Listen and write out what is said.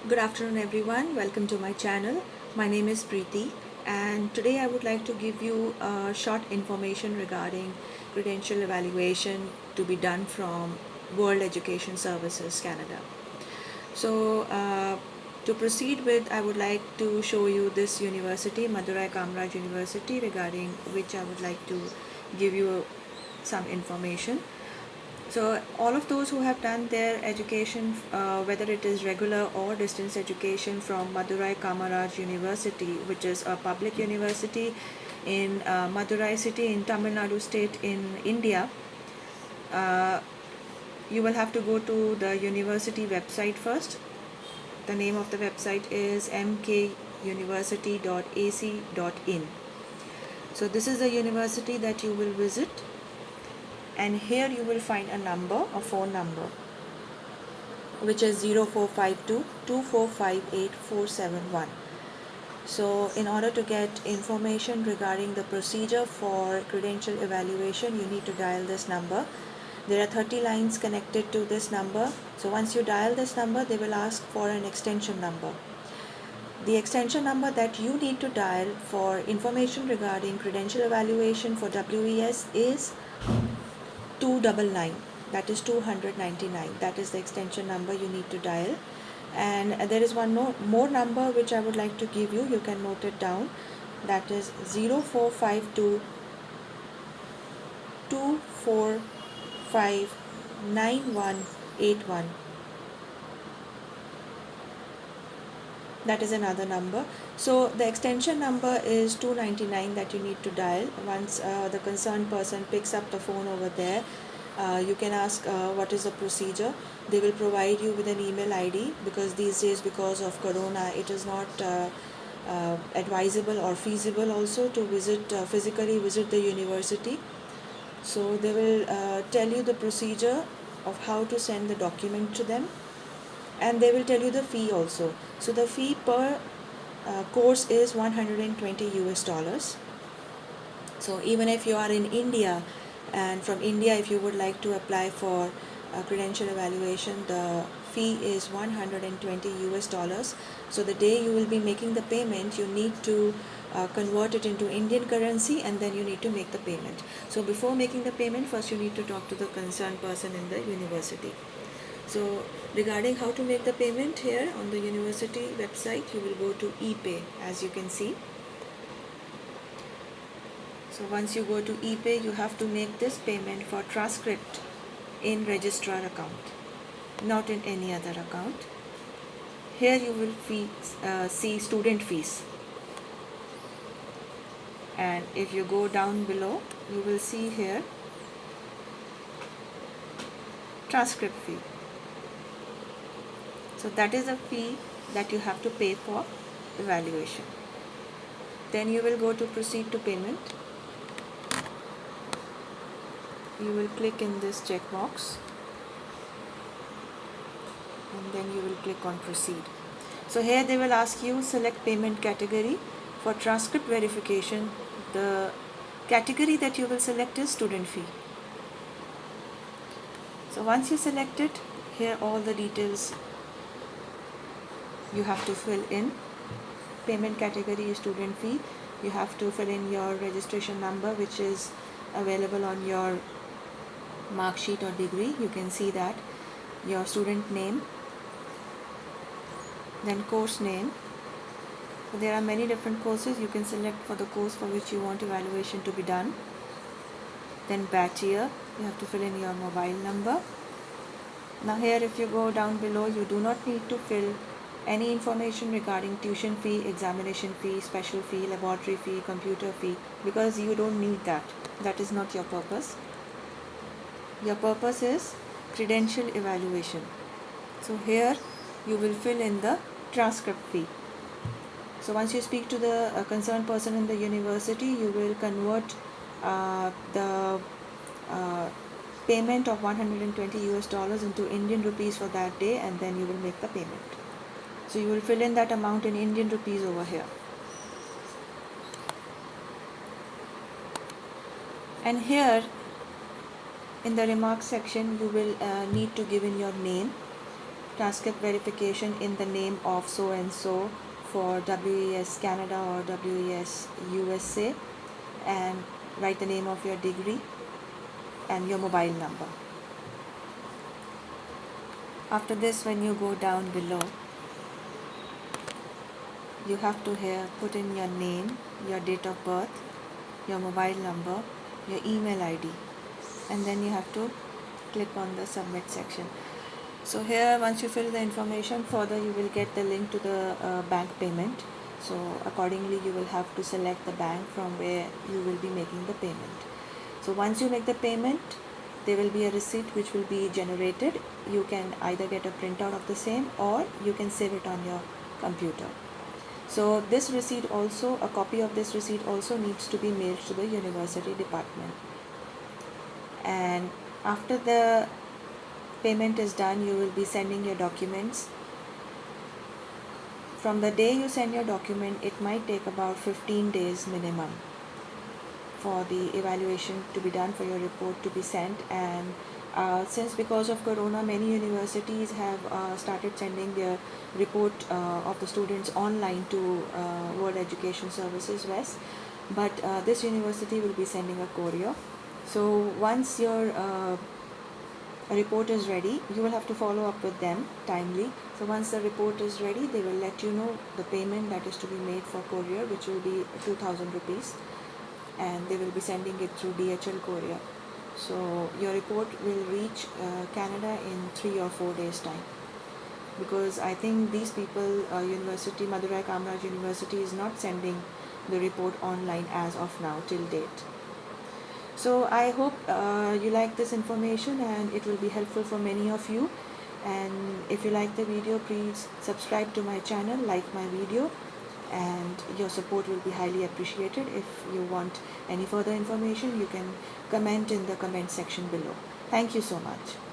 Good afternoon, everyone. Welcome to my channel. My name is Preeti, and today I would like to give you short information regarding credential evaluation to be done from World Education Services Canada. So, to proceed with, I would like to show you this university, Madurai Kamaraj University, regarding which I would like to give you some information. So all of those who have done their education, whether it is regular or distance education from Madurai Kamaraj University, which is a public university in Madurai city in Tamil Nadu state in India, uh, you will have to go to the university website first. The name of the website is mkuniversity.ac.in. So this is the university that you will visit, and here you will find a number, a phone number, which is 0452 2458471. So in order to get information regarding the procedure for credential evaluation, you need to dial this number. There are 30 lines connected to this number. So once you dial this number, they will ask for an extension number. The extension number that you need to dial for information regarding credential evaluation for WES is 299. That is 299. That is the extension number you need to dial. And there is one more number which I would like to give you. You can note it down. That is 0452 245 9181. That is another number. So the extension number is 299 that you need to dial. Once the concerned person picks up the phone over there, you can ask what is the procedure. They will provide you with an email ID, because these days, because of corona, it is not advisable or feasible also to physically visit the university. So they will tell you the procedure of how to send the document to them, and they will tell you the fee also. So the fee per course is 120 US dollars. So even if you are in India, and from India if you would like to apply for credential evaluation, the fee is 120 US dollars. So the day you will be making the payment, you need to convert it into Indian currency, and then you need to make the payment. So before making the payment, first you need to talk to the concerned person in the university. So regarding how to make the payment, here on the university website, you will go to ePay, as you can see. So once you go to ePay, you have to make this payment for transcript in registrar account, not in any other account. Here you will see student fees, and if you go down below, you will see here transcript fee. So that is a fee that you have to pay for evaluation. Then you will go to proceed to payment. You will click in this checkbox, and then you will click on proceed. So here they will ask you select payment category. For transcript verification, the category that you will select is student fee. So once you select it, here all the details you have to fill in. Payment category is student fee. You have to fill in your registration number, which is available on your mark sheet or degree. You can see that. Your student name, then course name. So there are many different courses. You can select for the course for which you want evaluation to be done. Then batch year, you have to fill in your mobile number. Now here, if you go down below, you do not need to fill any information regarding tuition fee, examination fee, special fee, laboratory fee, computer fee, because you don't need that. That is not your purpose. Your purpose is credential evaluation. So here you will fill in the transcript fee. So once you speak to the concerned person in the university, you will convert the payment of 120 US dollars into Indian rupees for that day, and then you will make the payment. So you will fill in that amount in Indian rupees over here. And here in the remarks section, you will need to give in your name. transcript verification in the name of so and so for WES Canada or WES USA, and write the name of your degree and your mobile number. After this, when you go down below, you have to here put in your name, your date of birth, your mobile number, your email ID, and then you have to click on the submit section. So here, once you fill the information, further you will get the link to the bank payment. So accordingly you will have to select the bank from where you will be making the payment. So once you make the payment, there will be a receipt which will be generated. You can either get a printout of the same or you can save it on your computer. So this receipt also, a copy of this receipt also needs to be mailed to the university department. And after the payment is done, you will be sending your documents. From the day you send your document, it might take about 15 days minimum for the evaluation to be done, for your report to be sent. And since because of corona, many universities have started sending their report of the students online to World Education Services West, but this university will be sending a courier. So once your report is ready, you will have to follow up with them timely. So once the report is ready, they will let you know the payment that is to be made for courier, which will be 2,000 rupees, and they will be sending it through DHL courier. So your report will reach Canada in 3 or 4 days time, because I think these people, University Madurai Kamaraj University is not sending the report online as of now till date. So I hope you like this information and it will be helpful for many of you. And if you like the video, please subscribe to my channel, like my video, and your support will be highly appreciated. If you want any further information, you can comment in the comment section below. Thank you so much.